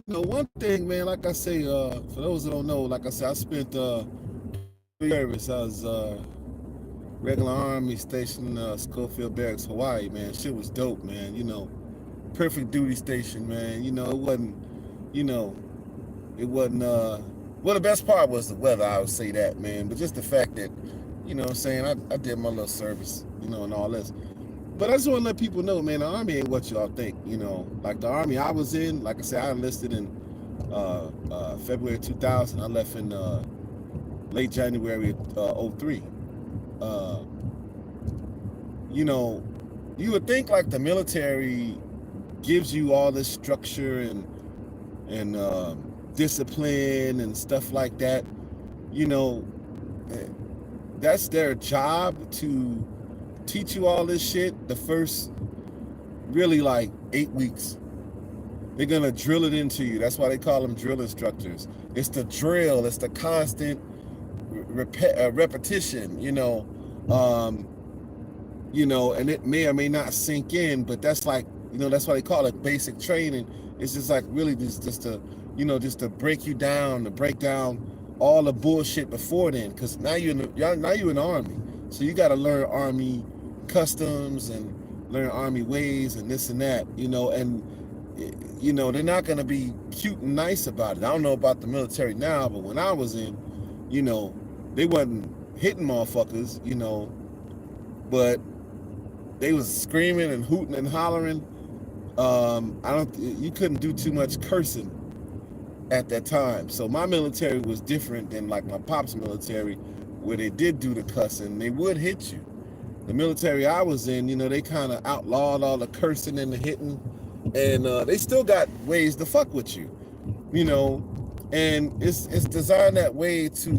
one thing, man, like I say, for those that don't know, like I said, I spent service. I was regular Army stationed in Schofield Barracks, Hawaii, man. Shit was dope, man. Perfect duty station, man. You know, it wasn't, well, the best part was the weather, I would say that, man. But just the fact that, what I'm saying, I did my little service, and all this. But I just want to let people know, man, the Army ain't what y'all think, Like the Army I was in, like I said, I enlisted in February 2000. I left in late January 03. You would think like the military gives you all this structure and discipline and stuff like that. That's their job to teach you all this shit the first really like 8 weeks. They're gonna drill it into you. That's why they call them drill instructors. It's the drill. It's the constant repetition. And it may or may not sink in, but that's like, that's why they call it basic training. It's just like really just to break you down, to break down all the bullshit before then. Because now you're in the Army, so you got to learn Army customs and learn Army ways and this and that. And they're not gonna be cute and nice about it. I don't know about the military now, but when I was in, they wasn't hitting motherfuckers, but they was screaming and hooting and hollering. You couldn't do too much cursing at that time. So my military was different than like my pop's military, where they did do the cussing. They would hit you. The military I was in, they kind of outlawed all the cursing and the hitting, and they still got ways to fuck with you, and it's designed that way to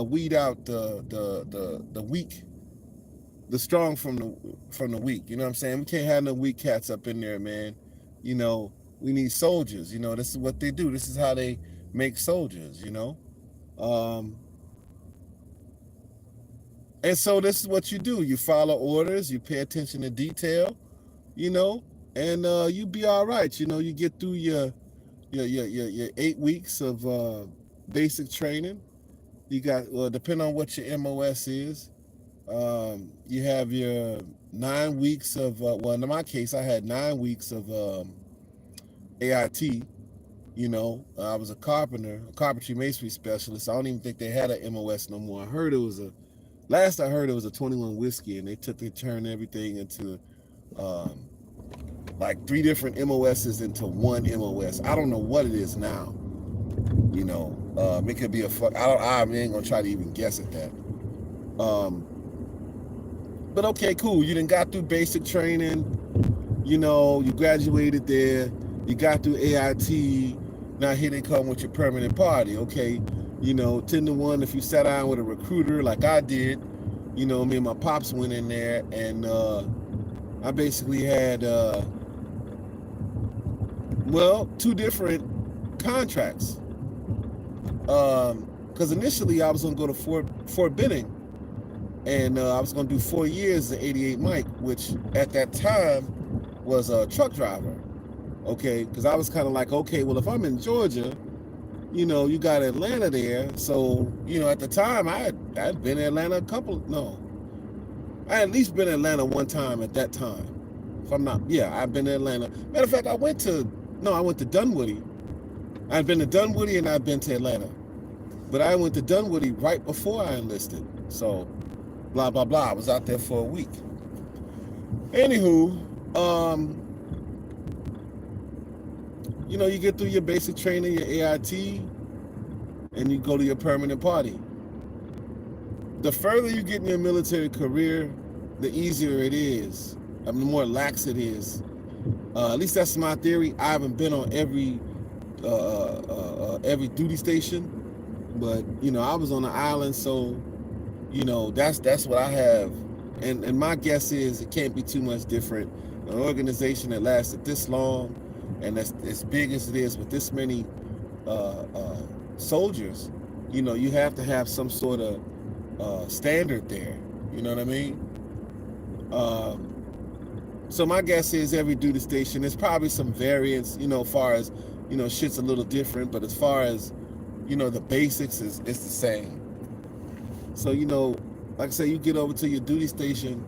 weed out the weak, the strong from the weak. You know what I'm saying? We can't have no weak cats up in there, man. We need soldiers. This is what they do. This is how they make soldiers. And so this is what you do. You follow orders. You pay attention to detail. And you be all right. You get through your 8 weeks of basic training. You got, depending on what your MOS is, you have your 9 weeks of, in my case, I had 9 weeks of AIT. I was a carpentry masonry specialist. I don't even think they had an MOS no more. Last I heard it was a 21 whiskey, and they turned everything into like 3 different MOSs into one MOS. I don't know what it is now. It could be I ain't gonna try to even guess at that. But okay, cool. You done got through basic training. You graduated there. You got through AIT. Now here they come with your permanent party. Okay, 10 to 1 if you sat down with a recruiter like I did. Me and my pops went in there, and I basically had 2 different contracts. Because initially I was gonna go to Fort Benning, and I was gonna do 4 years at 88 Mike, which at that time was a truck driver. Okay, because I was kind of like, okay, well, if I'm in Georgia, you got Atlanta there. So, at the time I'd been in Atlanta I had at least been in Atlanta one time at that time. If I'm not, I've been in Atlanta. Matter of fact, I went to Dunwoody. I'd been to Dunwoody and I'd been to Atlanta. But I went to Dunwoody right before I enlisted. So, blah, blah, blah. I was out there for a week. Anywho, you get through your basic training, your AIT, and you go to your permanent party. The further you get in your military career, the easier it is. The more lax it is. At least that's my theory. I haven't been on every duty station, but I was on the island, so that's what I have. And my guess is it can't be too much different. An organization that lasted this long, and that's as big as it is with this many soldiers, you have to have some sort of standard there. You know what I mean? So my guess is every duty station, there's probably some variance, as far as, shit's a little different, but as far as, the basics it's the same. So, like I say, you get over to your duty station,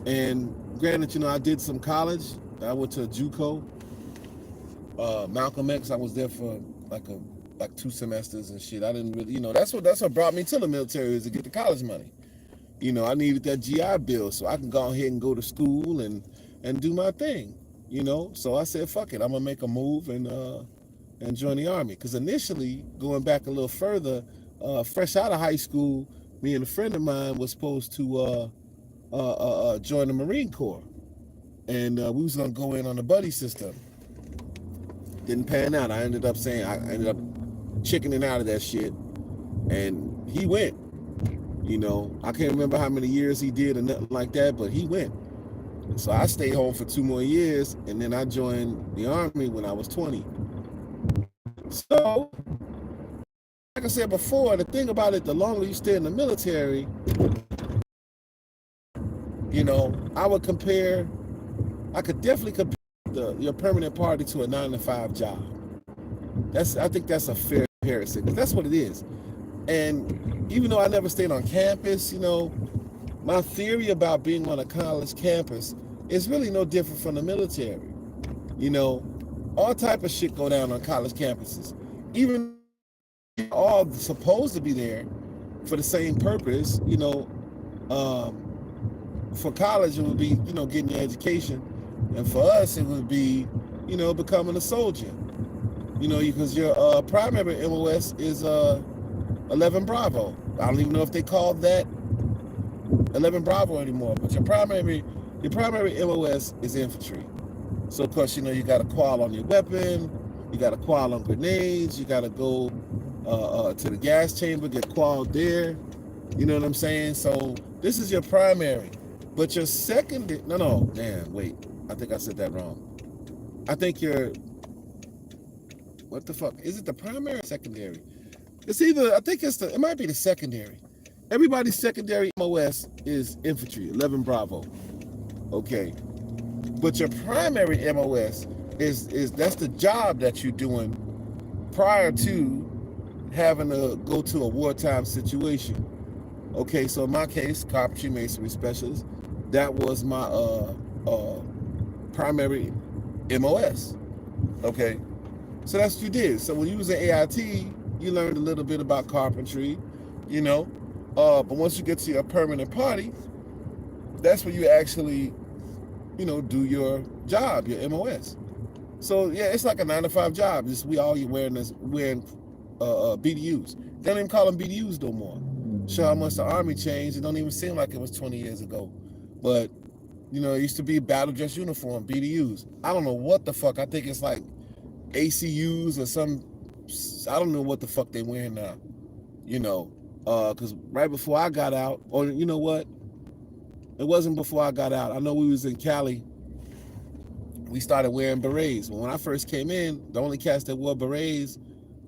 and granted, I did some college. I went to JUCO, Malcolm X. I was there for like 2 semesters and shit. I didn't really, that's what brought me to the military, is to get the college money. I needed that GI Bill so I can go ahead and go to school and do my thing. So I said, fuck it, I'm gonna make a move and join the Army. Because initially, going back a little further, fresh out of high school, me and a friend of mine was supposed to join the Marine Corps, and we was gonna go in on the buddy system. Didn't pan out. I ended up chickening out of that shit, and he went. I can't remember how many years he did or nothing like that, but he went. So I stayed home for 2 more years, and then I joined the Army when I was 20. So, like I said before, the thing about it, the longer you stay in the military, I could definitely compare your permanent party to a 9-to-5 job. I think that's a fair comparison, because that's what it is. And even though I never stayed on campus, my theory about being on a college campus is really no different from the military. All type of shit go down on college campuses. Even all supposed to be there for the same purpose, for college it would be, getting your education. And for us it would be, becoming a soldier. Because your primary MOS is 11 Bravo. I don't even know if they call that 11 Bravo anymore, but your primary MOS is infantry. So of course, you got a qual on your weapon, you got a qual on grenades, you got to go to the gas chamber, get qualled there. You know what I'm saying? So this is your primary, but your secondary, wait, I think I said that wrong. I think what the fuck? Is it the primary or secondary? It's either, I think it might be the secondary. Everybody's secondary MOS is infantry, 11 Bravo. Okay. But your primary MOS is that's the job that you're doing prior to having to go to a wartime situation. Okay, so in my case, carpentry masonry specialist, that was my primary MOS. Okay. So that's what you did. So when you was at AIT, you learned a little bit about carpentry, but once you get to your permanent party, that's where you actually, do your job, your MOS. So yeah, it's like a 9-to-5 job. Just we all wearing BDUs. They don't even call them BDUs no more. Show how much the Army changed. It don't even seem like it was 20 years ago. But it used to be battle dress uniform, BDUs. I don't know what the fuck. I think it's like ACUs or some. I don't know what the fuck they wearing now. Because right before I got out, or you know what? It wasn't before I got out. I know we was in Cali. We started wearing berets. When I first came in, the only cats that wore berets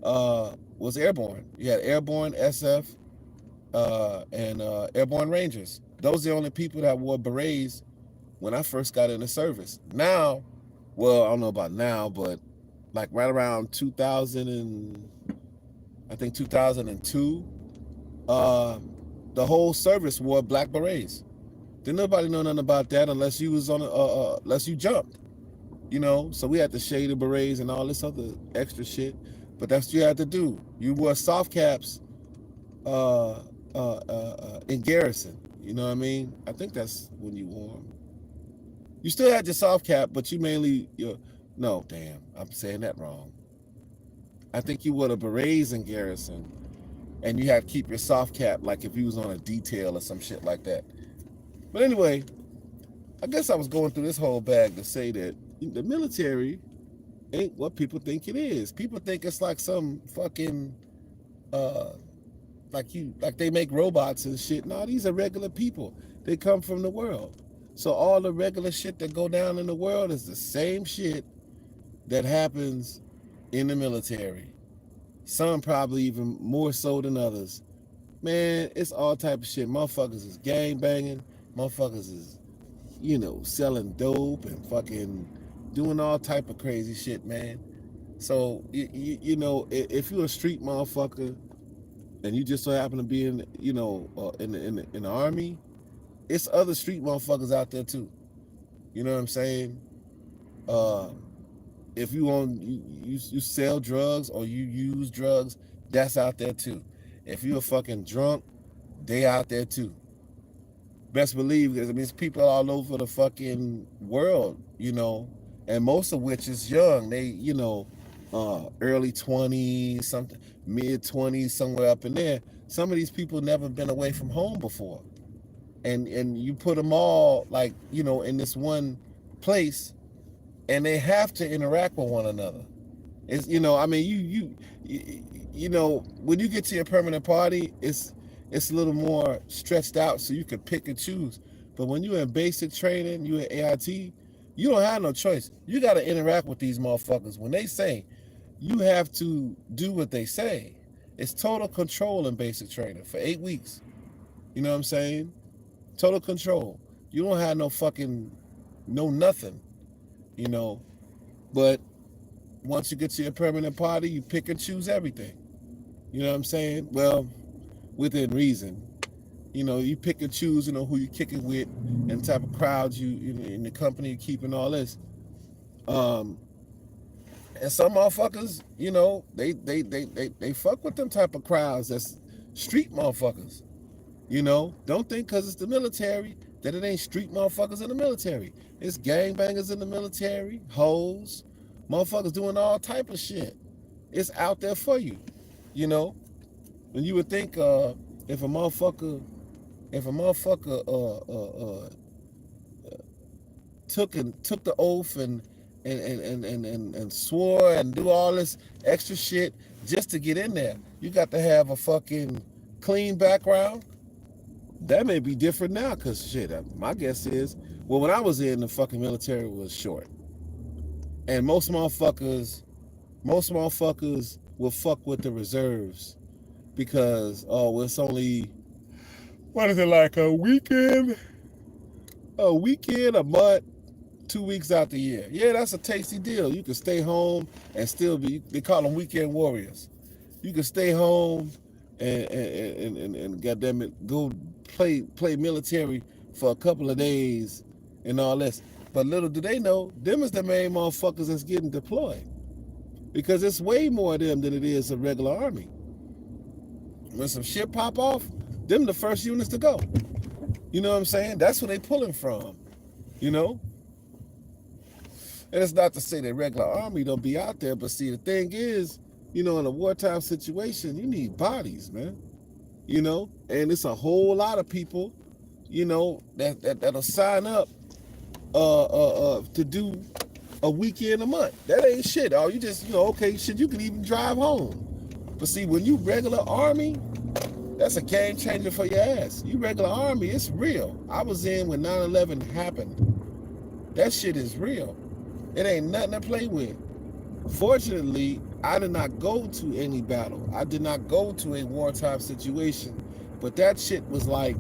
was airborne. You had airborne, SF, and airborne Rangers. Those are the only people that wore berets when I first got into service. Now, well, I don't know about now, but like right around 2002, the whole service wore black berets. Didn't nobody know nothing about that unless you was on unless you jumped. So we had to shade the berets and all this other extra shit, but that's what you had to do. You wore soft caps in garrison. You know what I mean? I think that's when you wore them. You still had your soft cap, but you mainly no, damn, I'm saying that wrong. I think you wore the berets in garrison, and you had to keep your soft cap like if you was on a detail or some shit like that. But anyway, I guess I was going through this whole bag to say that the military ain't what people think it is. People think it's like some fucking like they make robots and shit. No, these are regular people. They come from the world. So all the regular shit that go down in the world is the same shit that happens in the military. Some probably even more so than others. Man, it's all type of shit. Motherfuckers is gang banging. Motherfuckers is selling dope and fucking doing all type of crazy shit, man. So if you're a street motherfucker and you just so happen to be in the army, it's other street motherfuckers out there too. You know what I'm saying? Uh, if you sell drugs or you use drugs, that's out there too. If you're fucking drunk, they out there too. Best believe, because it's people all over the fucking world, and most of which is young. They, early 20s, something, mid 20s, somewhere up in there. Some of these people never been away from home before, and you put them all in this one place, and they have to interact with one another. It's when you get to your permanent party, it's a little more stretched out, so you can pick and choose. But when you're in basic training, you're in AIT, you don't have no choice. You got to interact with these motherfuckers. When they say, you have to do what they say. It's total control in basic training for 8 weeks. You know what I'm saying? Total control. You don't have no fucking, no nothing, But once you get to your permanent party, you pick and choose everything. You know what I'm saying? Well, within reason. You pick and choose, who you kicking with and the type of crowds you in the company you keep and all this. And some motherfuckers, they fuck with them type of crowds. That's street motherfuckers. Don't think because it's the military that it ain't street motherfuckers in the military. It's gangbangers in the military, hoes, motherfuckers doing all type of shit. It's out there for you, And you would think if a motherfucker took the oath and swore and do all this extra shit just to get in there, you got to have a fucking clean background. That may be different now, because shit, my guess is, well, when I was in the fucking military, was short. And most motherfuckers will fuck with the reserves because, it's only, what is it, like a weekend, a month, 2 weeks out the year. Yeah, that's a tasty deal. You can stay home and still be, they call them weekend warriors. You can stay home and goddamn it, go play military for a couple of days and all this. But little do they know, them is the main motherfuckers that's getting deployed. Because it's way more of them than it is a regular army. When some shit pop off, them the first units to go. You know what I'm saying? That's where they pulling from. And it's not to say that regular army don't be out there, but see, the thing is, in a wartime situation, you need bodies, man. And it's a whole lot of people, that'll sign up to do a weekend a month. That ain't shit. Oh, you just, okay, shit, you can even drive home. But see, when you regular army, that's a game changer for your ass. You regular army, it's real. I was in when 9/11 happened. That shit is real. It ain't nothing to play with. Fortunately, I did not go to any battle. I did not go to a wartime situation. But that shit was like,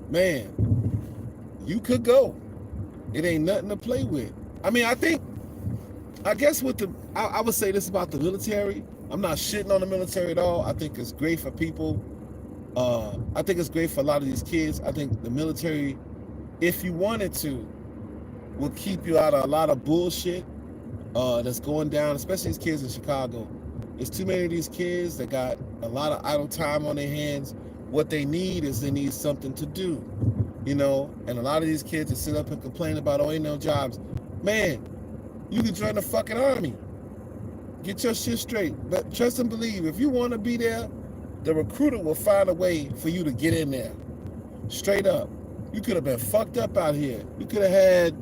man, you could go. It ain't nothing to play with. I mean, I guess I would say this about the military. I'm not shitting on the military at all. I think it's great for people. I think it's great for a lot of these kids. I think the military, if you wanted to, will keep you out of a lot of bullshit that's going down, especially these kids in Chicago. There's too many of these kids that got a lot of idle time on their hands. What they need something to do, and a lot of these kids that sit up and complain about, ain't no jobs. Man, you can join the fucking army. Get your shit straight. But trust and believe, if you want to be there, the recruiter will find a way for you to get in there. Straight up. You could have been fucked up out here. You could have had,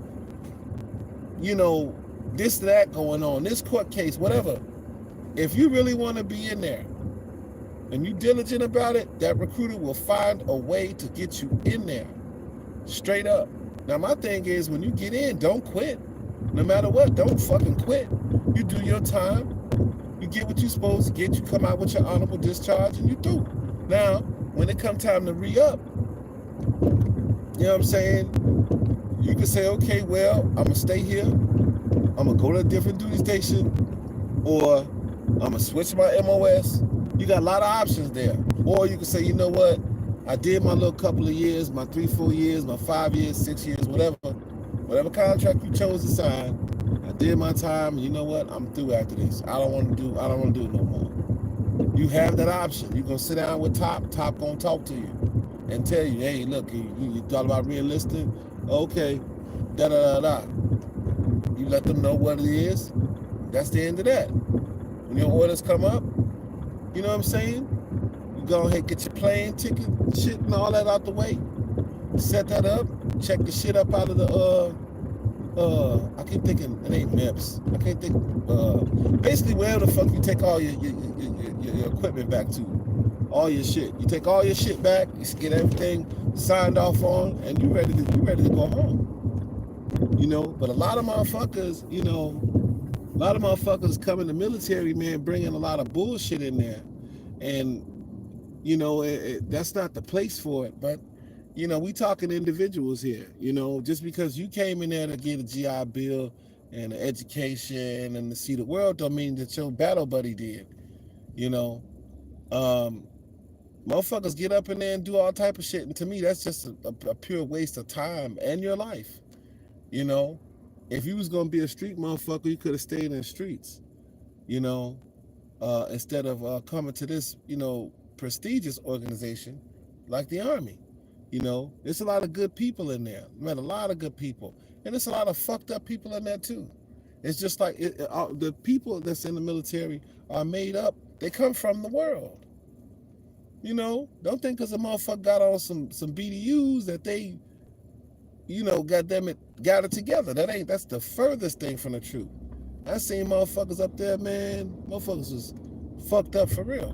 this, that going on, this court case, whatever. If you really want to be in there and you diligent about it, that recruiter will find a way to get you in there. Straight up. Now, my thing is, when you get in, don't quit. No matter what, don't fucking quit. You do your time. You get what you're supposed to get. You come out with your honorable discharge and you do. Now, when it comes time to re-up, you know what I'm saying? You can say, okay, well, I'm gonna stay here. I'm gonna go to a different duty station, or I'm gonna switch my MOS. You got a lot of options there. Or you can say, you know what? I did my little couple of years, my 3-4 years, my 5 years, 6 years, whatever contract you chose to sign. I did my time. You know what? I'm through after this. I don't want to do it no more. You have that option. You gonna sit down with Top. Top gonna talk to you and tell you, hey, look, you thought about re-enlisting? Okay, da da da da. You let them know what it is. That's the end of that. When your orders come up, you know what I'm saying? You go ahead, get your plane ticket, shit, and all that out the way. Set that up. Check the shit up out of the I keep thinking it ain't MEPS. I can't think. Basically, wherever the fuck you take all your equipment back to, all your shit. You take all your shit back. You get everything signed off on, and you ready to go home. You know, but a lot of motherfuckers, come in the military, man, bringing a lot of bullshit in there, and you know, that's not the place for it. But you know, we talking individuals here. You know, just because you came in there to get a GI Bill and an education and to see the world, don't mean that your battle buddy did. You know, motherfuckers get up in there and do all type of shit, and to me, that's just a pure waste of time and your life. You know, if you was gonna be a street motherfucker, you could have stayed in the streets. You know, instead of coming to this, you know, prestigious organization like the Army. You know, there's a lot of good people in there. Met a lot of good people, and there's a lot of fucked up people in there too. It's just like the people that's in the military are made up. They come from the world. You know, don't think because a motherfucker got on some BDUs that they, you know, got it together. That's the furthest thing from the truth. I seen motherfuckers up there, man. Motherfuckers was fucked up for real,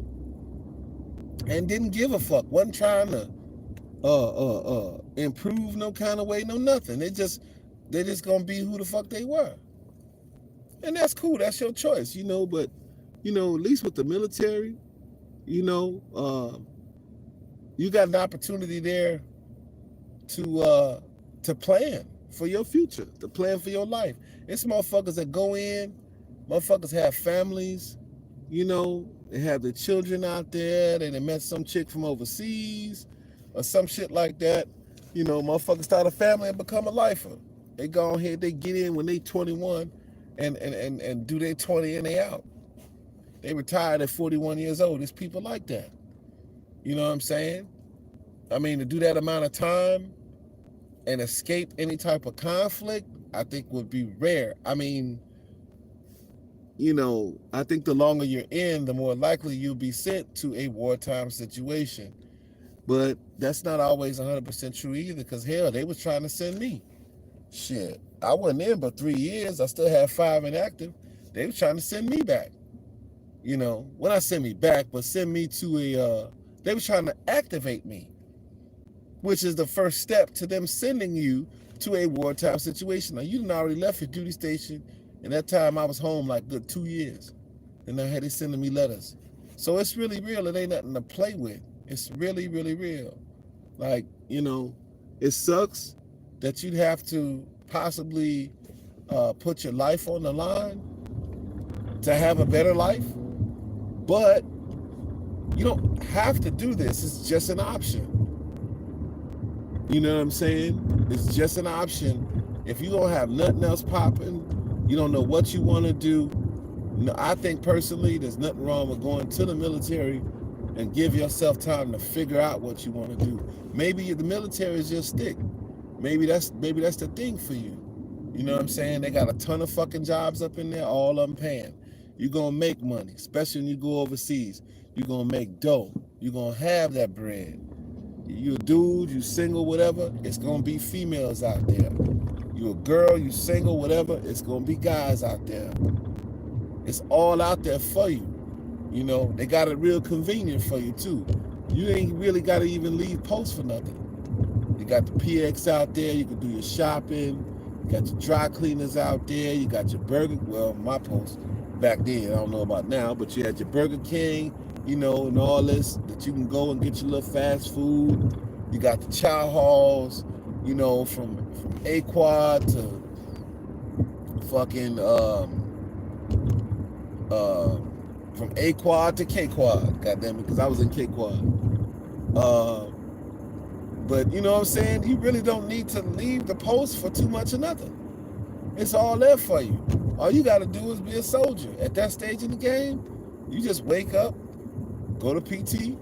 and didn't give a fuck. Wasn't trying to improve no kind of way, no nothing. They just gonna be who the fuck they were, and that's cool. That's your choice, you know. But you know, at least with the military, you know, you got an opportunity there to plan for your future, to plan for your life. It's motherfuckers that go in, motherfuckers have families, you know, they have their children out there, they met some chick from overseas or some shit like that. You know, motherfuckers start a family and become a lifer. They go ahead, they get in when they 21 and do their 20 and they out. They retired at 41 years old. There's people like that. You know what I'm saying? I mean, to do that amount of time and escape any type of conflict, I think would be rare. I mean, you know, I think the longer you're in, the more likely you'll be sent to a wartime situation. But that's not always 100% true either, because hell, they was trying to send me. Shit, I wasn't in but 3 years. I still had 5 inactive. They was trying to send me back. You know, well, not send me back, but send me to they was trying to activate me, which is the first step to them sending you to a wartime situation. Now, you done already left your duty station, and that time I was home like good 2 years. And I had they sending me letters. So it's really real. It ain't nothing to play with. It's really, really real. Like, you know, it sucks that you'd have to possibly put your life on the line to have a better life. But you don't have to do this. It's just an option. You know what I'm saying? It's just an option. If you don't have nothing else popping, you don't know what you want to do. I think personally, there's nothing wrong with going to the military and give yourself time to figure out what you want to do. Maybe the military is your stick. Maybe that's the thing for you. You know what I'm saying? They got a ton of fucking jobs up in there, all of them paying. You're going to make money, especially when you go overseas. You're going to make dough. You're going to have that bread. You a dude, you single, whatever, it's going to be females out there. You a girl, you single, whatever, it's going to be guys out there. It's all out there for you. You know, they got it real convenient for you, too. You ain't really got to even leave post for nothing. You got the PX out there. You can do your shopping. You got your dry cleaners out there. You got your Burger, well, my post back then, I don't know about now, but you had your Burger King, you know, and all this, that you can go and get your little fast food. You got the chow halls. you know, from A quad to fucking uh from A quad to K quad, goddamn it, because I was in K quad. But you know what I'm saying? You really don't need to leave the post for too much of nothing. It's all there for you. All you got to do is be a soldier. At that stage in the game, you just wake up, go to PT,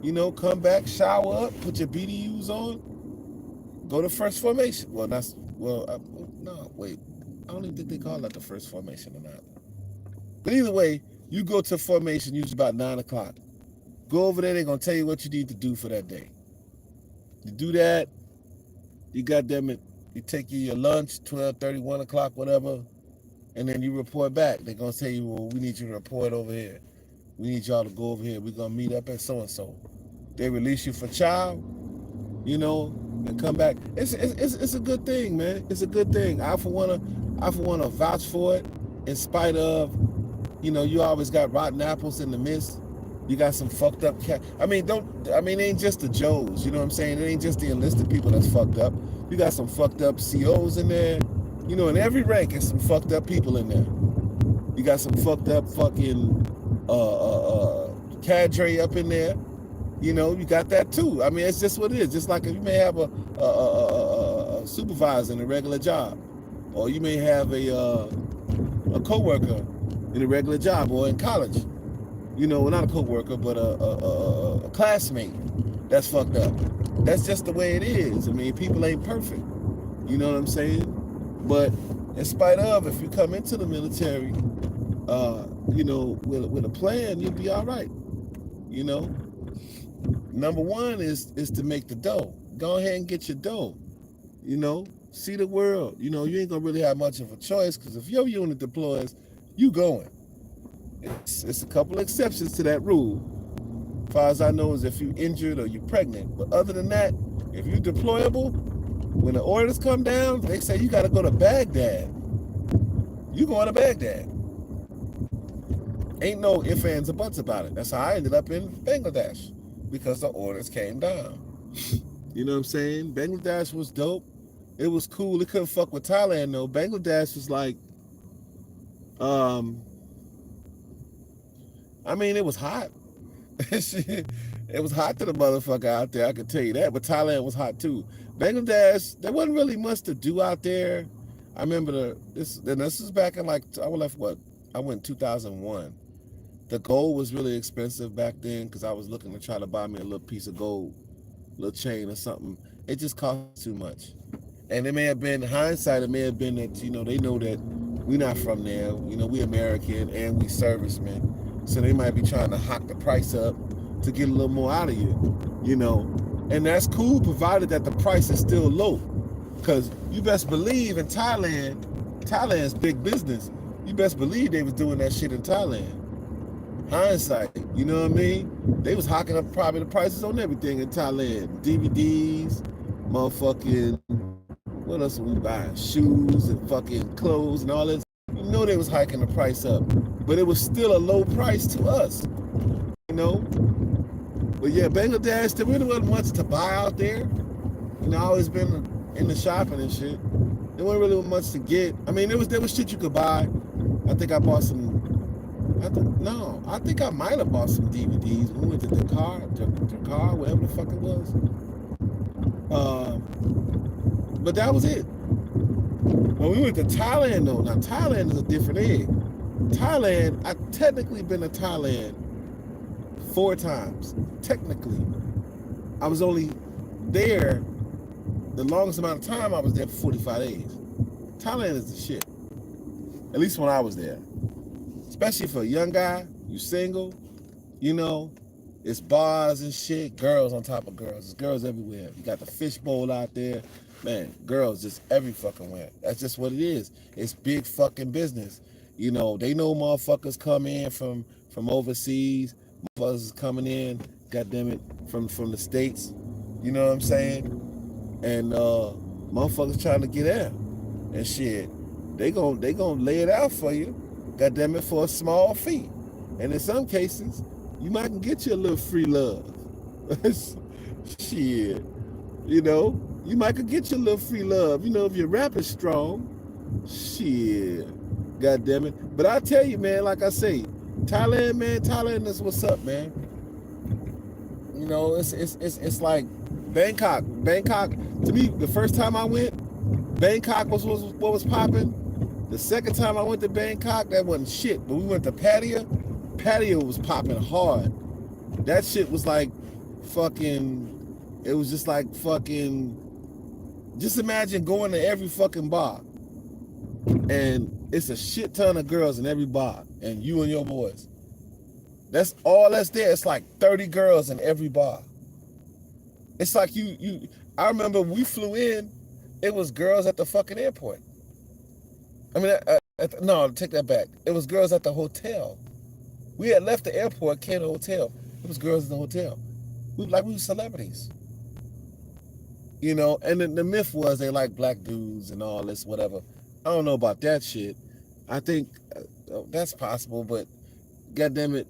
you know, come back, shower up, put your BDUs on, go to first formation. Well, no, wait. I don't even think they call that the first formation or not. But either way, you go to formation usually about 9 o'clock. Go over there, they're going to tell you what you need to do for that day. You do that, you goddamn it, you take your lunch, 12:30, 1 o'clock, whatever, and then you report back. They're going to tell you, well, we need you to report over here. We need y'all to go over here. We're going to meet up at so-and-so. They release you for child, you know, and come back. It's a good thing, man. It's a good thing. I for one to vouch for it, in spite of, you know, you always got rotten apples in the midst. You got some fucked up cat. It ain't just the Joes, you know what I'm saying? It ain't just the enlisted people that's fucked up. You got some fucked up COs in there. You know, in every rank, there's some fucked up people in there. You got some fucked up fucking cadre up in there. You know, you got that too. I mean, it's just what it is. Just like you may have a supervisor in a regular job, or you may have a co-worker in a regular job, or in college. You know, not a co-worker, but a classmate that's fucked up. That's just the way it is. I mean, people ain't perfect. You know what I'm saying? But in spite of, if you come into the military, you know, with a plan, you'll be all right. You know, number one is to make the dough. Go ahead and get your dough. You know, see the world. You know, you ain't gonna really have much of a choice, because if your unit deploys, you going. It's a couple of exceptions to that rule. As far as I know, is if you're injured or you're pregnant. But other than that, if you're deployable, when the orders come down, they say you got to go to Baghdad. You going to Baghdad. Ain't no ifs, ands, or buts about it. That's how I ended up in Bangladesh, because the orders came down. You know what I'm saying? Bangladesh was dope. It was cool. It couldn't fuck with Thailand, though. Bangladesh was like, I mean, it was hot. It was hot to the motherfucker out there, I can tell you that. But Thailand was hot too. Bangladesh, there wasn't really much to do out there. I remember this is back in like, I went in 2001. The gold was really expensive back then, because I was looking to try to buy me a little piece of gold, little chain or something. It just cost too much. And it may have been, hindsight, it may have been that, you know, they know that we're not from there. You know, we American and we servicemen. So they might be trying to hawk the price up to get a little more out of you, you know. And that's cool, provided that the price is still low. Because you best believe in Thailand's big business, you best believe they was doing that shit in Thailand. Hindsight, you know what I mean? They was hawking up probably the prices on everything in Thailand. DVDs, motherfucking, what else were we buying? Shoes and fucking clothes and all this. You know they was hiking the price up, but it was still a low price to us, you know? But yeah, Bangladesh, there really wasn't much to buy out there. You know, I always been in the shopping and shit. There wasn't really much to get. I mean, there was shit you could buy. I think I bought some, I think I might have bought some DVDs. We went to Dakar, whatever the fuck it was. But that was it. When we went to Thailand, though, now Thailand is a different egg. Thailand, I've technically been to Thailand 4 times. Technically. I was only there, the longest amount of time I was there for 45 days. Thailand is the shit. At least when I was there. Especially for a young guy, you single, you know, it's bars and shit, girls on top of girls. There's girls everywhere. You got the fishbowl out there. Man, girls just every fucking where. That's just what it is. It's big fucking business. You know, they know motherfuckers come in from overseas. Motherfuckers coming in, goddamn it, from the States. You know what I'm saying? And motherfuckers trying to get out. And shit, they gon' lay it out for you, goddamn it, for a small fee. And in some cases, you might can get you a little free love. Shit, you know? You might could get your little free love, you know, if your rap is strong. Shit. God damn it. But I tell you, man, like I say, Thailand, man, Thailand is what's up, man. You know, it's like Bangkok. Bangkok, to me, the first time I went, Bangkok was what was popping. The second time I went to Bangkok, that wasn't shit. But we went to Pattaya. Pattaya was popping hard. That shit was like fucking, it was just like fucking, just imagine going to every fucking bar. And it's a shit ton of girls in every bar. And you and your boys. That's all that's there. It's like 30 girls in every bar. It's like I remember we flew in, it was girls at the fucking airport. I mean, no, take that back. It was girls at the hotel. We had left the airport, came to the hotel. It was girls in the hotel. We were celebrities. You know, and the myth was they like black dudes and all this, whatever. I don't know about that shit. I think that's possible, but goddamn it,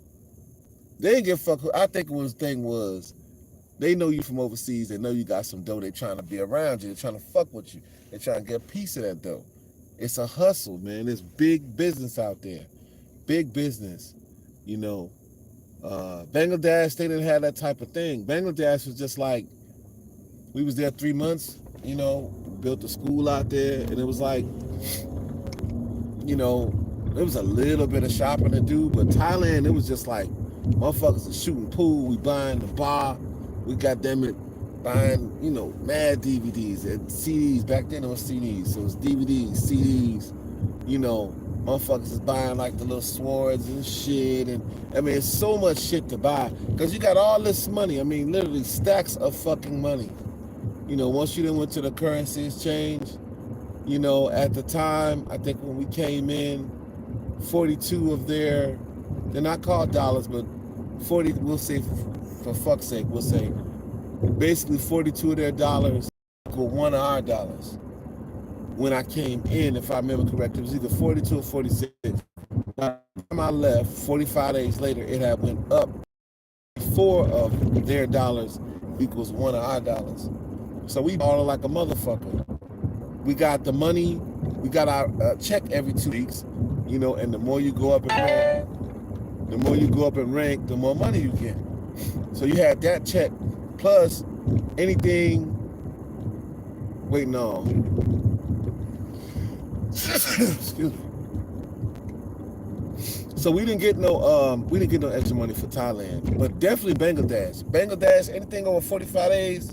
they didn't give a fuck. I think the thing was, they know you from overseas. They know you got some dough. They trying to be around you. They're trying to fuck with you. They're trying to get a piece of that dough. It's a hustle, man. It's big business out there. Big business. You know, Bangladesh, they didn't have that type of thing. Bangladesh was just like, we was there 3 months, you know, built a school out there, and it was like, you know, there was a little bit of shopping to do, but Thailand, it was just like, motherfuckers are shooting pool, we buying the bar, we got them buying, you know, mad DVDs and CDs. Back then it was CDs, so it was DVDs, CDs, you know, motherfuckers is buying like the little swords and shit, and I mean, it's so much shit to buy, because you got all this money, I mean, literally stacks of fucking money. You know, once you then went to the currency exchange, you know, at the time, I think when we came in, 42 of their, they're not called dollars, but 40, we'll say, for fuck's sake, we'll say, basically 42 of their dollars equal one of our dollars. When I came in, if I remember correctly, it was either 42 or 46. By the time I left, 45 days later, it had went up. 4 of their dollars equals one of our dollars. So we balled like a motherfucker. We got the money, we got our check every 2 weeks, you know, and the more you go up in rank, the more money you get. So you had that check, plus anything, wait, no. Excuse me. So we didn't get no extra money for Thailand, but definitely Bangladesh. Bangladesh, anything over 45 days,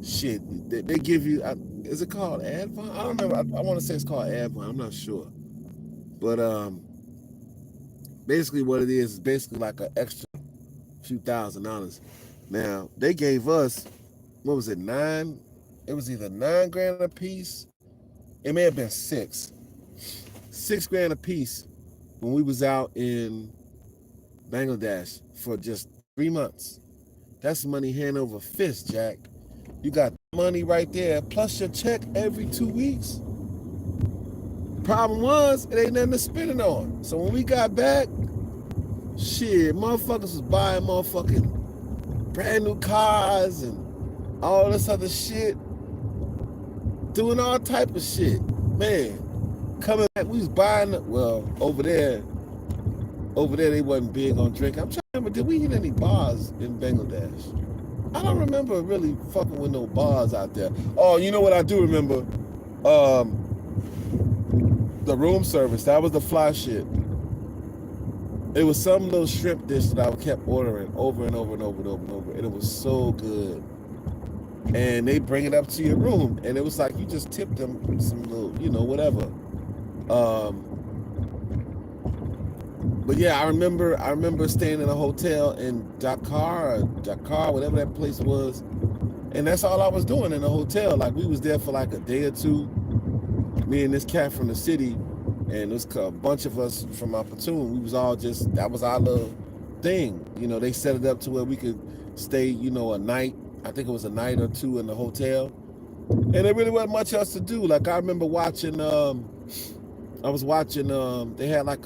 shit, they give you, is it called Advon? I don't remember. I want to say it's called Advon. I'm not sure. But basically what it is basically like an extra few $1,000s. Now, they gave us, what was it, 9? It was either $9 a piece. It may have been 6. $6 a piece when we was out in Bangladesh for just 3 months. That's money hand over fist, Jack. You got money right there, plus your check every 2 weeks. Problem was, it ain't nothing to spend it on. So when we got back, shit, motherfuckers was buying motherfucking brand new cars and all this other shit. Doing all type of shit. Man, coming back, we was buying, well, over there they wasn't big on drinking. I'm trying to remember, did we hit any bars in Bangladesh? I don't remember really fucking with no bars out there. Oh, you know what I do remember? The room service, that was the fly shit. It was some little shrimp dish that I kept ordering over and over and over and over and over, and it was so good. And they bring it up to your room, and it was like you just tipped them some little, you know, whatever. But yeah, I remember staying in a hotel in Dakar, whatever that place was, and that's all I was doing in the hotel. Like, we was there for like a day or two, me and this cat from the city, and there's a bunch of us from my platoon. We was all just, that was our little thing. You know, they set it up to where we could stay, you know, a night. I think it was a night or two in the hotel. And there really wasn't much else to do. Like, I remember watching, they had like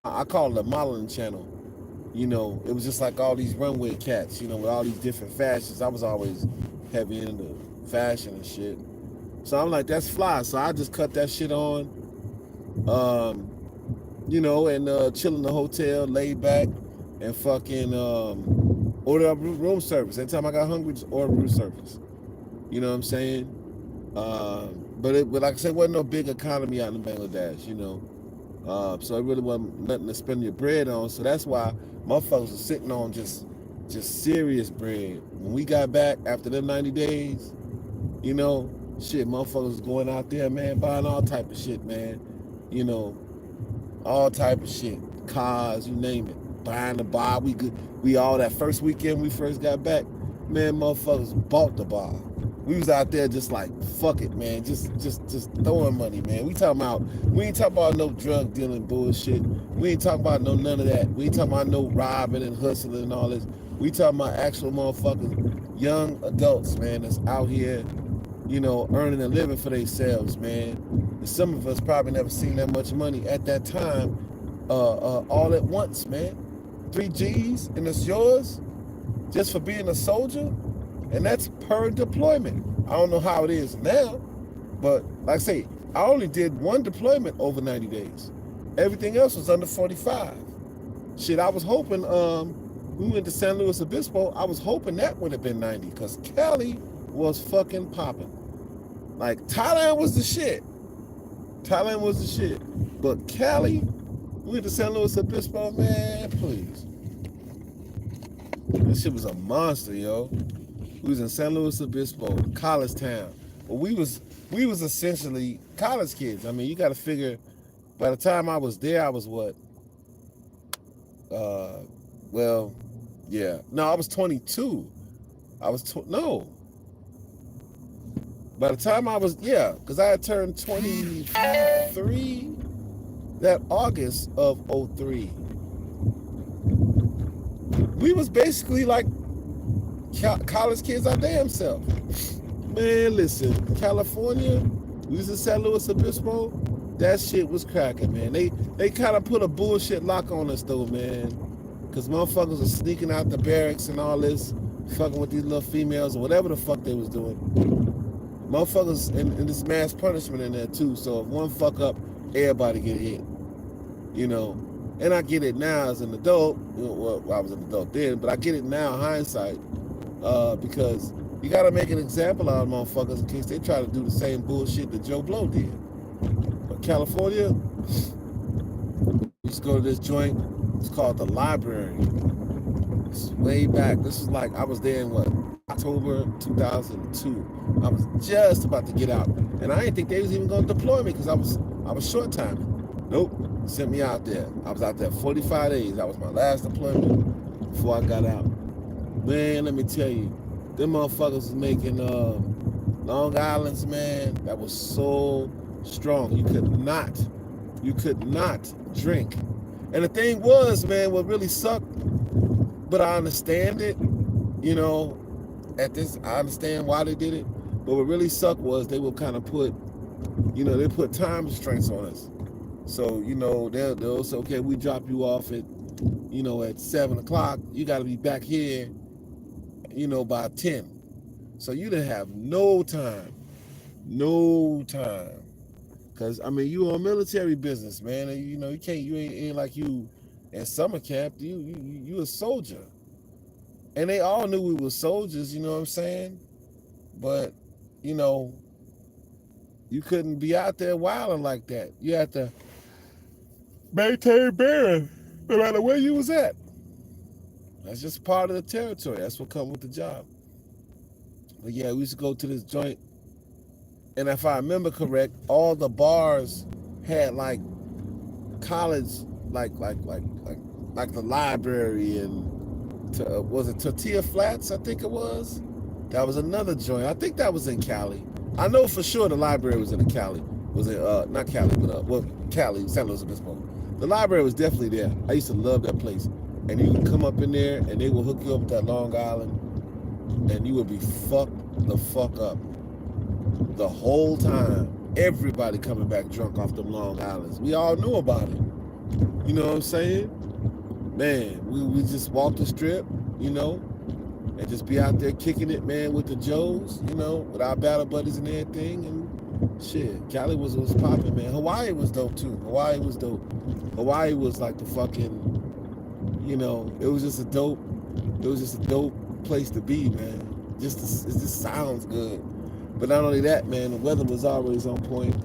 I call it a modeling channel. You know, it was just like all these runway cats, you know, with all these different fashions. I was always heavy into fashion and shit. So I'm like, that's fly. So I just cut that shit on, you know, and chill in the hotel, laid back, and fucking order up room service. Anytime I got hungry, just order room service. You know what I'm saying? But like I said, wasn't no big economy out in Bangladesh, you know. So it really wasn't nothing to spend your bread on. So that's why motherfuckers are sitting on just serious bread. When we got back after them 90 days, you know, shit, motherfuckers was going out there, man, buying all type of shit, man. You know, all type of shit, cars, you name it. Buying the bar, we all that first weekend we first got back, man, motherfuckers bought the bar. We was out there just like, fuck it, man, just throwing money, man. We ain't talking about no drug dealing bullshit. We ain't talking about none of that. We ain't talking about no robbing and hustling and all this. We talking about actual motherfuckers, young adults, man, that's out here, you know, earning a living for themselves, man. And some of us probably never seen that much money at that time, all at once, man. 3 G's and it's yours just for being a soldier, and that's per deployment. I don't know how it is now, but like I say, I only did 1 deployment over 90 days. Everything else was under 45. Shit, I was hoping, we went to San Luis Obispo, I was hoping that would have been 90, because Cali was fucking popping. Like, Thailand was the shit. Thailand was the shit. But Cali, we went to San Luis Obispo, man, please. This shit was a monster, yo. We was in San Luis Obispo, college town. But we was essentially college kids. I mean, you got to figure, by the time I was there, I was what? Well, yeah. No, I was 22. No. By the time I was, yeah, because I had turned 23 that August of 03. We was basically like college kids our damn self. Man, listen, California, we was in San Luis Obispo, that shit was cracking, man. They kind of put a bullshit lock on us though, man. Because motherfuckers are sneaking out the barracks and all this, fucking with these little females or whatever the fuck they was doing. Motherfuckers, and this mass punishment in there too. So if one fuck up, everybody get hit. You know, and I get it now as an adult. Well, I was an adult then, but I get it now, hindsight, because you gotta make an example out of motherfuckers in case they try to do the same bullshit that Joe Blow did. But California, we used to go to this joint. It's called the Library. It's way back. This is like, I was there in what, October 2002. I was just about to get out, and I didn't think they was even gonna deploy me because I was short timing. Nope, sent me out there. I was out there 45 days. That was my last deployment before I got out. Man, let me tell you, them motherfuckers was making Long Island's, man, that was so strong. You could not drink. And the thing was, man, what really sucked, but I understand it, you know, I understand why they did it, but what really sucked was they would kind of put, you know, they put time restraints on us. So, you know, they'll say, okay, we drop you off at, you know, at 7 o'clock. You got to be back here, you know, by 10. So you didn't have no time. Because, I mean, you on military business, man. And, you know, you ain't like you in summer camp. You a soldier. And they all knew we were soldiers, you know what I'm saying? But, you know, you couldn't be out there wilding like that. You had to maintain bearing no matter where you was at. That's just part of the territory. That's what comes with the job. But yeah, we used to go to this joint, and if I remember correct, all the bars had like college, like the library, and was it Tortilla Flats? I think it was. That was another joint. I think that was in Cali. I know for sure the library was in Cali. Was it not Cali, but Cali, San Luis Obispo. The library was definitely there. I used to love that place. And you would come up in there, and they will hook you up with that Long Island, and you would be fucked the fuck up the whole time. Everybody coming back drunk off them Long Islands. We all knew about it. You know what I'm saying? Man, we just walked the strip, you know, and just be out there kicking it, man, with the Joes, you know, with our battle buddies and everything. And shit, Cali was popping, man. Hawaii was dope too. Hawaii was dope. Hawaii was like the fucking, you know, it was just a dope place to be, man. It just sounds good. But not only that, man, the weather was always on point.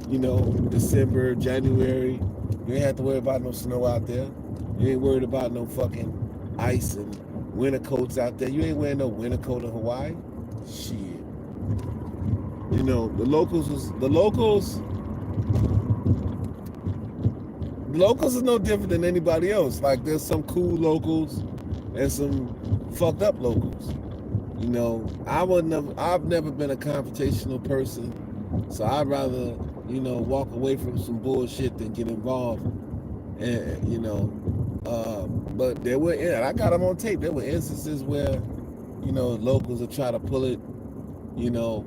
You know, December, January, you ain't have to worry about no snow out there. You ain't worried about no fucking ice and winter coats out there. You ain't wearing no winter coat in Hawaii. Shit. You know, the locals is no different than anybody else. Like, there's some cool locals and some fucked up locals. You know, I've never been a confrontational person, so I'd rather, you know, walk away from some bullshit than get involved. And, you know, but there were, I got them on tape. There were instances where, you know, locals would try to pull it, you know,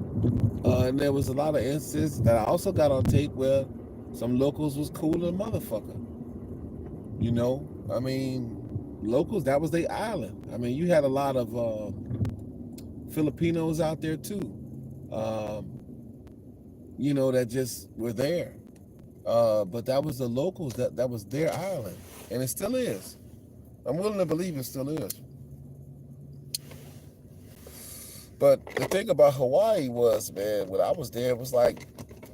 and there was a lot of instances that I also got on tape where some locals was cool than a motherfucker. You know, I mean, locals, that was their island. I mean, you had a lot of Filipinos out there too, you know, that just were there. But that was the locals, that was their island. And it still is. I'm willing to believe it still is. But the thing about Hawaii was, man, when I was there, it was like,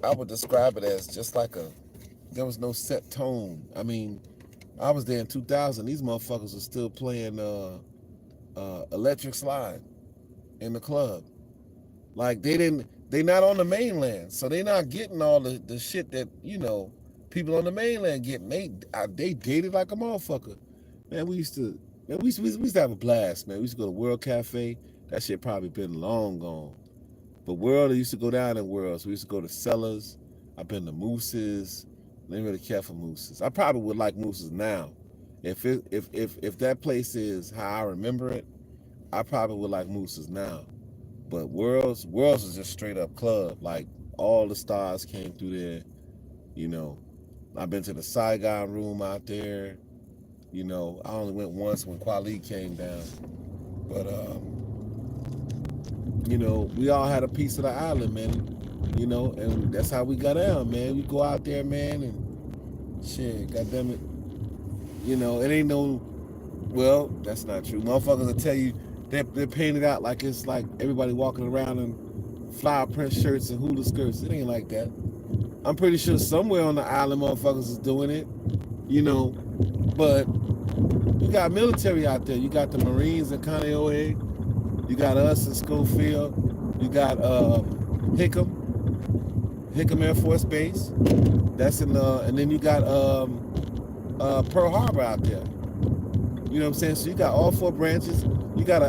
I would describe it as just like there was no set tone. I mean, I was there in 2000. These motherfuckers were still playing Electric Slide in the club. Like, they not on the mainland, so they not getting all the shit that, you know, people on the mainland getting. They dated like a motherfucker. Man, we used to have a blast, man. We used to go to World Cafe. That shit probably been long gone. But World, I used to go down in World. So we used to go to Cellars. I've been to Moose's. I didn't really care for Moose's. I probably would like Moose's now. If that place is how I remember it, I probably would like Moose's now. But World's is just straight up club. Like, all the stars came through there. You know, I've been to the Saigon room out there. You know, I only went once when Kweli came down. But you know, we all had a piece of the island, man. You know, and that's how we got down, man. We go out there, man, and shit, goddamn it. You know, it ain't no, well, that's not true. Motherfuckers will tell you they're painted out like it's like everybody walking around in flower print shirts and hula skirts. It ain't like that. I'm pretty sure somewhere on the island motherfuckers is doing it, you know, but you got military out there. You got the Marines in Kaneohe. You got us in Schofield. You got Hickam Air Force Base. That's in and then you got Pearl Harbor out there. You know what I'm saying? So you got all four branches. You got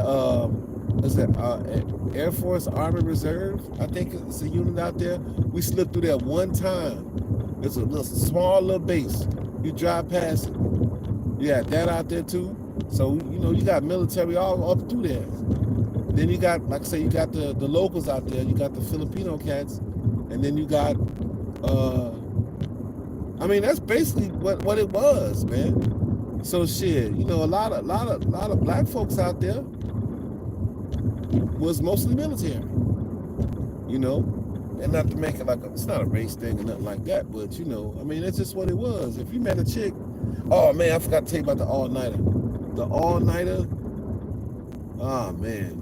Air Force Army Reserve. I think it's a unit out there. We slipped through there one time. It's a little small little base. You drive past it. You got that out there too. So, you know, you got military all up through there. Then you got, like I say, you got the locals out there. You got the Filipino cats, and then you got, I mean, that's basically what it was, man. So shit, you know, a lot of black folks out there was mostly military. You know, and not to make it like it's not a race thing or nothing like that, but you know, I mean, it's just what it was. If you met a chick, oh man, I forgot to tell you about the all-nighter. The all-nighter, oh man.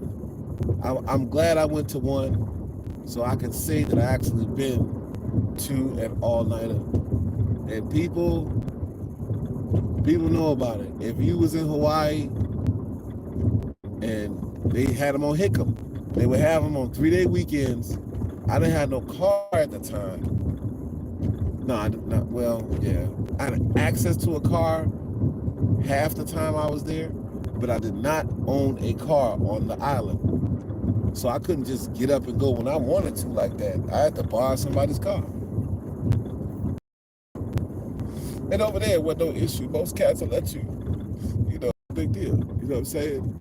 I'm glad I went to one, so I can say that I actually been to an all-nighter. And people know about it. If you was in Hawaii and they had them on Hickam, they would have them on 3-day weekends. I didn't have no car at the time. No, I had access to a car half the time I was there, but I did not own a car on the island. So I couldn't just get up and go when I wanted to like that. I had to borrow somebody's car. And over there, it wasn't no issue. Most cats will let you, you know, big deal. You know what I'm saying?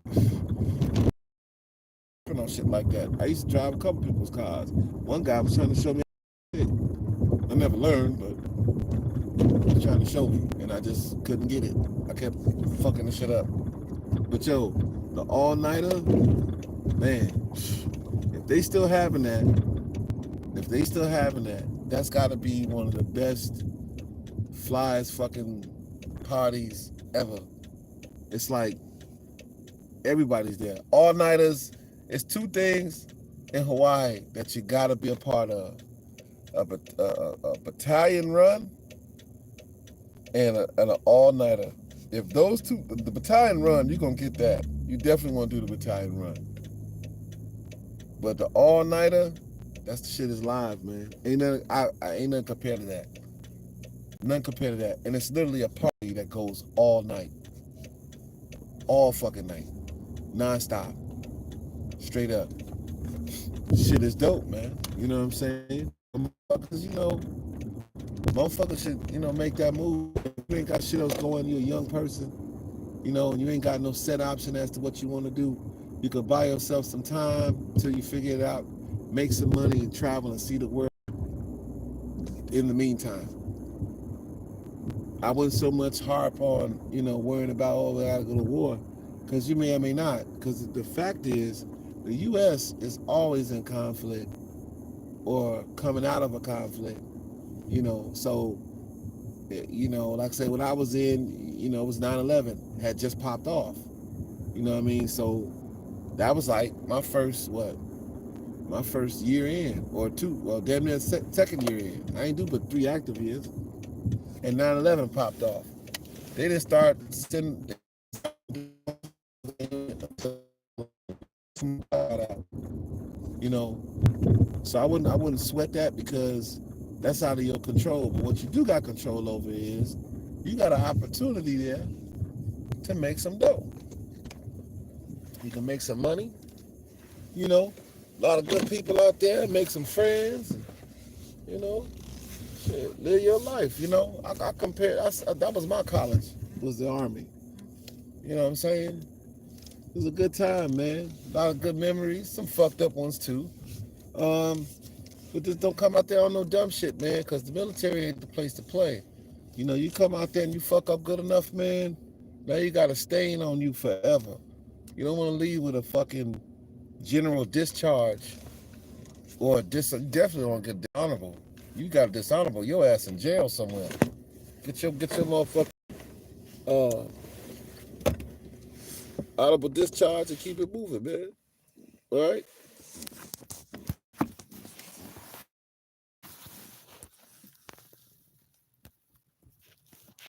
On shit like that. I used to drive a couple people's cars. One guy was trying to show me shit. I never learned, but he was trying to show me, and I just couldn't get it. I kept fucking the shit up. But yo, the all-nighter, man, if they still having that, that's got to be one of the best flies fucking parties ever. It's like everybody's there. All-nighters, it's two things in Hawaii that you got to be a part of. A battalion run and an all-nighter. If those two, the battalion run, you're going to get that. You definitely want to do the battalion run. But the all-nighter, that's the shit is live, man. Ain't nothing compared to that. Nothing compared to that. And it's literally a party that goes all night. All fucking night. Non-stop. Straight up. Shit is dope, man. You know what I'm saying? Motherfuckers should, make that move. If you ain't got shit else going, you're a young person, and you ain't got no set option as to what you want to do. You could buy yourself some time until you figure it out, make some money and travel and see the world in the meantime. I wouldn't so much harp on, worrying about, I gotta go to war, because you may or may not. Because the fact is, the U.S. is always in conflict or coming out of a conflict, so, like I said, when I was in, it was 9/11, had just popped off, you know what I mean? So that was like my first year in, or two, well, damn near second year in. I ain't do but 3 active years. And 9/11 popped off. They didn't start sending, so I wouldn't sweat that, because that's out of your control. But what you do got control over is you got an opportunity there to make some dough. You can make some money, a lot of good people out there, make some friends, shit, live your life, I compare, that was my college, was the Army. You know what I'm saying? It was a good time, man. A lot of good memories, some fucked up ones too. But just don't come out there on no dumb shit, man, because the military ain't the place to play. You come out there and you fuck up good enough, man, now you got a stain on you forever. You don't want to leave with a fucking general discharge, or definitely don't get dishonorable. You got dishonorable your ass in jail somewhere. Get your motherfucking honorable discharge and keep it moving, man. All right?